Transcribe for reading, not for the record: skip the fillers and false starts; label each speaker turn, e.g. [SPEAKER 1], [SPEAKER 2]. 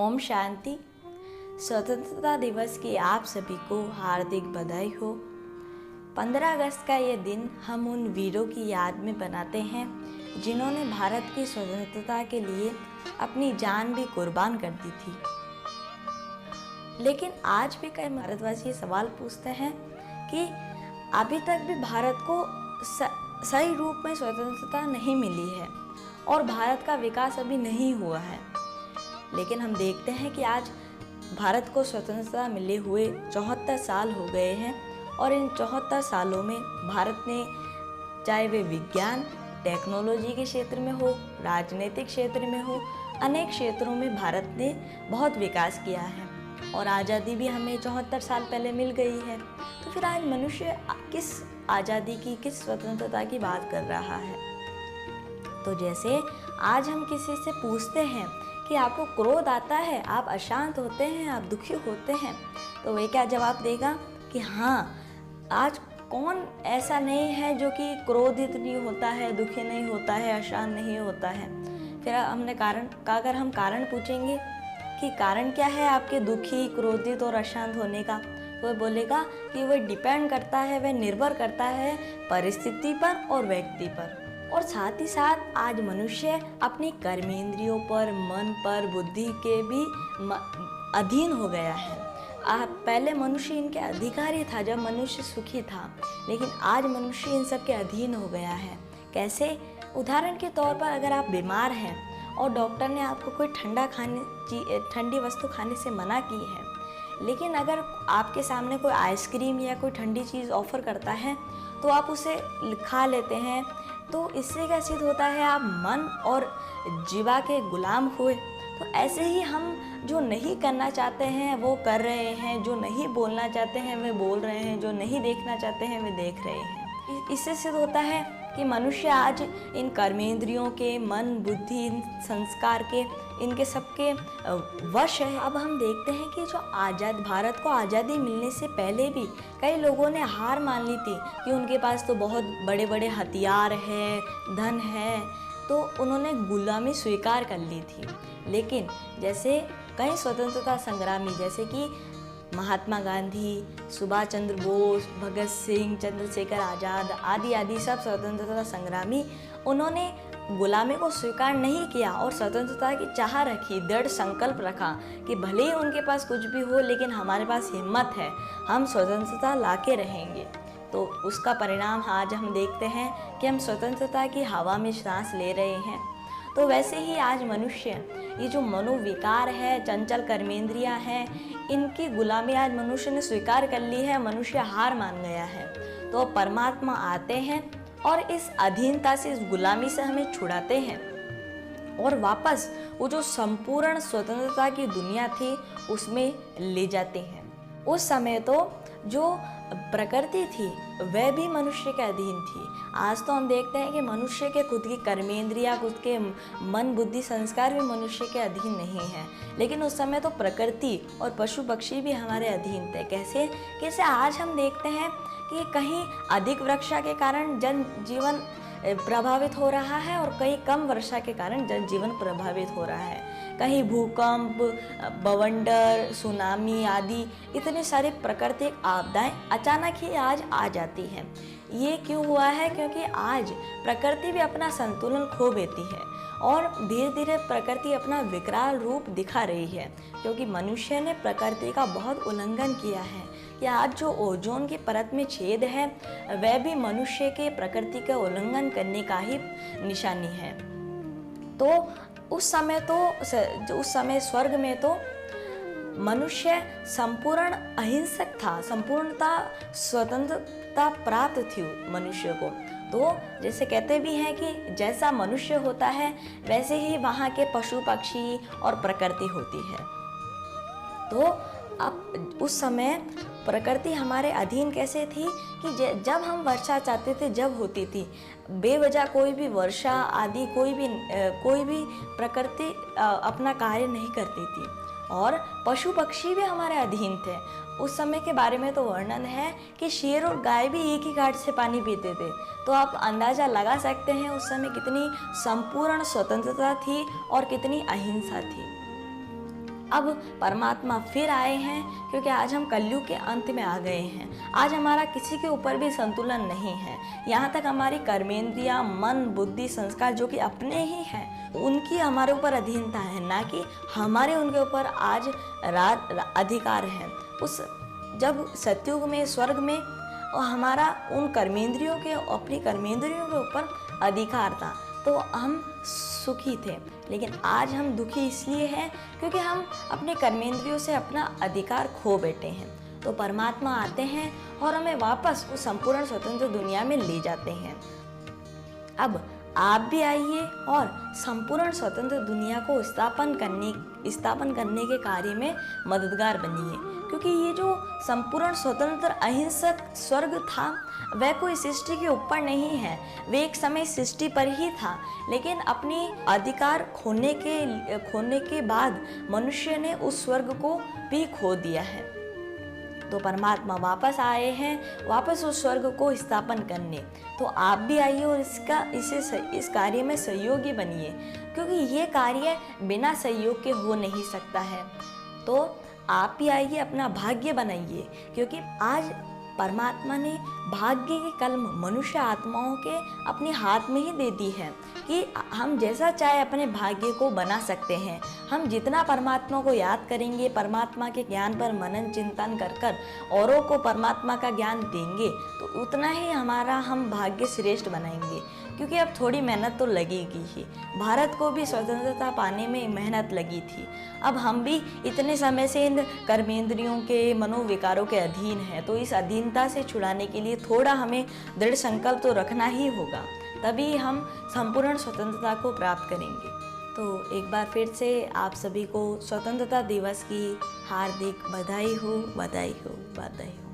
[SPEAKER 1] ओम शांति। स्वतंत्रता दिवस की आप सभी को हार्दिक बधाई हो। 15 अगस्त का ये दिन हम उन वीरों की याद में बनाते हैं जिन्होंने भारत की स्वतंत्रता के लिए अपनी जान भी कुर्बान कर दी थी। लेकिन आज भी कई भारतवासी ये सवाल पूछते हैं कि अभी तक भी भारत को सही रूप में स्वतंत्रता नहीं मिली है और भारत का विकास अभी नहीं हुआ है। लेकिन हम देखते हैं कि आज भारत को स्वतंत्रता मिले हुए 74 साल हो गए हैं और इन 74 सालों में भारत ने, चाहे वे विज्ञान टेक्नोलॉजी के क्षेत्र में हो, राजनीतिक क्षेत्र में हो, अनेक क्षेत्रों में भारत ने बहुत विकास किया है और आज़ादी भी हमें 74 साल पहले मिल गई है। तो फिर आज मनुष्य किस आज़ादी की, किस स्वतंत्रता की बात कर रहा है? तो जैसे आज हम किसी से पूछते हैं कि आपको क्रोध आता है, आप अशांत होते हैं, आप दुखी होते हैं, तो वे क्या जवाब देगा कि हाँ, आज कौन ऐसा नहीं है जो कि क्रोधित नहीं होता है, दुखी नहीं होता है, अशांत नहीं होता है। फिर हमने अगर हम कारण पूछेंगे कि कारण क्या है आपके दुखी, क्रोधित और अशांत होने का, तो वह बोलेगा कि वह डिपेंड करता है, वह निर्भर करता है परिस्थिति पर और व्यक्ति पर। और साथ ही साथ आज मनुष्य अपनी कर्मेंद्रियों पर, मन पर, बुद्धि के भी अधीन हो गया है। पहले मनुष्य इनके अधिकारी था जब मनुष्य सुखी था, लेकिन आज मनुष्य इन सब के अधीन हो गया है। कैसे? उदाहरण के तौर पर अगर आप बीमार हैं और डॉक्टर ने आपको कोई ठंडी वस्तु खाने से मना की है, लेकिन अगर आपके सामने कोई आइसक्रीम या कोई ठंडी चीज़ ऑफ़र करता है तो आप उसे खा लेते हैं, तो इससे क्या सिद्ध होता है? आप मन और जीवा के गुलाम हुए। तो ऐसे ही हम जो नहीं करना चाहते हैं वो कर रहे हैं, जो नहीं बोलना चाहते हैं वे बोल रहे हैं, जो नहीं देखना चाहते हैं वे देख रहे हैं। इससे सिद्ध होता है कि मनुष्य आज इन कर्मेंद्रियों के, मन, बुद्धि, संस्कार के, इनके सबके वश है। अब हम देखते हैं कि जो भारत को आज़ादी मिलने से पहले भी कई लोगों ने हार मान ली थी कि उनके पास तो बहुत बड़े बड़े हथियार है, धन है, तो उन्होंने गुलामी स्वीकार कर ली थी। लेकिन जैसे कई स्वतंत्रता संग्रामी जैसे कि महात्मा गांधी, सुभाष चंद्र बोस, भगत सिंह, चंद्रशेखर आज़ाद आदि सब स्वतंत्रता संग्रामी, उन्होंने गुलामी को स्वीकार नहीं किया और स्वतंत्रता की चाह रखी, दृढ़ संकल्प रखा कि भले ही उनके पास कुछ भी हो लेकिन हमारे पास हिम्मत है, हम स्वतंत्रता लाके रहेंगे। तो उसका परिणाम आज हम देखते हैं कि हम स्वतंत्रता की हवा में सांस ले रहे हैं। तो वैसे ही आज मनुष्य, ये जो मनोविकार है, चंचल कर्मेंद्रियां हैं, इनकी गुलामी आज मनुष्य ने स्वीकार कर ली है, मनुष्य हार मान गया है। तो परमात्मा आते हैं और इस अधीनता से, इस गुलामी से हमें छुड़ाते हैं और वापस वो जो संपूर्ण स्वतंत्रता की दुनिया थी उसमें ले जाते हैं। उस समय तो जो प्रकृति थी वह भी मनुष्य के अधीन थी। आज तो हम देखते हैं कि मनुष्य के खुद की कर्मेंद्रियां, खुद के मन, बुद्धि, संस्कार भी मनुष्य के अधीन नहीं है। लेकिन उस समय तो प्रकृति और पशु पक्षी भी हमारे अधीन थे। कैसे आज हम देखते हैं कि कहीं अधिक वर्षा के कारण जनजीवन प्रभावित हो रहा है और कहीं कम वर्षा के कारण जनजीवन प्रभावित हो रहा है। कहीं भूकंप, बवंडर, सुनामी आदि इतने सारे प्राकृतिक आपदाएं अचानक ही आज आ जाती हैं। ये क्यों हुआ है? क्योंकि आज प्रकृति भी अपना संतुलन खो देती है और धीरे धीरे प्रकृति अपना विकराल रूप दिखा रही है, क्योंकि मनुष्य ने प्रकृति का बहुत उल्लंघन किया है कि आज जो ओजोन की परत में छेद है वह भी मनुष्य के प्रकृति का उल्लंघन करने का ही निशानी है। तो उस समय स्वर्ग में तो मनुष्य संपूर्ण अहिंसक था, संपूर्णता स्वतंत्रता प्राप्त थी मनुष्य को। तो जैसे कहते भी हैं कि जैसा मनुष्य होता है वैसे ही वहाँ के पशु पक्षी और प्रकृति होती है। तो अब उस समय प्रकृति हमारे अधीन कैसे थी कि जब हम वर्षा चाहते थे जब होती थी, बेवजह कोई भी वर्षा आदि कोई भी प्रकृति अपना कार्य नहीं करती थी और पशु पक्षी भी हमारे अधीन थे। उस समय के बारे में तो वर्णन है कि शेर और गाय भी एक ही घाट से पानी पीते थे। तो आप अंदाज़ा लगा सकते हैं उस समय कितनी संपूर्ण स्वतंत्रता थी और कितनी अहिंसा थी। अब परमात्मा फिर आए हैं, क्योंकि आज हम कलयुग के अंत में आ गए हैं। आज हमारा किसी के ऊपर भी संतुलन नहीं है। यहाँ तक हमारी कर्मेंद्रियाँ, मन, बुद्धि, संस्कार जो कि अपने ही हैं, उनकी हमारे ऊपर अधीनता है, ना कि हमारे उनके ऊपर आज अधिकार है। उस जब सतयुग में, स्वर्ग में, और हमारा उन कर्मेंद्रियों के, अपनी कर्मेंद्रियों के ऊपर अधिकार था, तो हम सुखी थे। लेकिन आज हम दुखी इसलिए हैं क्योंकि हम अपने कर्मेंद्रियों से अपना अधिकार खो बैठे हैं। तो परमात्मा आते हैं और हमें वापस उस संपूर्ण स्वतंत्र दुनिया में ले जाते हैं। अब आप भी आइए और संपूर्ण स्वतंत्र दुनिया को स्थापन करने के कार्य में मददगार बनिए, क्योंकि ये जो संपूर्ण स्वतंत्र अहिंसक स्वर्ग था, वह कोई सृष्टि के ऊपर नहीं है, वे एक समय सृष्टि पर ही था। लेकिन अपनी अधिकार खोने के बाद मनुष्य ने उस स्वर्ग को भी खो दिया है। तो परमात्मा वापस आए हैं, वापस उस स्वर्ग को स्थापन करने। तो आप भी आइए और इस कार्य में सहयोगी बनिए, क्योंकि ये कार्य बिना सहयोग के हो नहीं सकता है। तो आप भी आइए, अपना भाग्य बनाइए, क्योंकि आज परमात्मा ने भाग्य की कलम मनुष्य आत्माओं के अपने हाथ में ही दे दी है कि हम जैसा चाहे अपने भाग्य को बना सकते हैं। हम जितना परमात्मा को याद करेंगे, परमात्मा के ज्ञान पर मनन चिंतन कर कर औरों को परमात्मा का ज्ञान देंगे, तो उतना ही हम भाग्य श्रेष्ठ बनाएंगे। क्योंकि अब थोड़ी मेहनत तो लगेगी ही। भारत को भी स्वतंत्रता पाने में मेहनत लगी थी। अब हम भी इतने समय से इन कर्मेंद्रियों के, मनोविकारों के अधीन हैं, तो इस अधीनता से छुड़ाने के लिए थोड़ा हमें दृढ़ संकल्प तो रखना ही होगा, तभी हम संपूर्ण स्वतंत्रता को प्राप्त करेंगे। तो एक बार फिर से आप सभी को स्वतंत्रता दिवस की हार्दिक बधाई हो, बधाई हो, बधाई हो।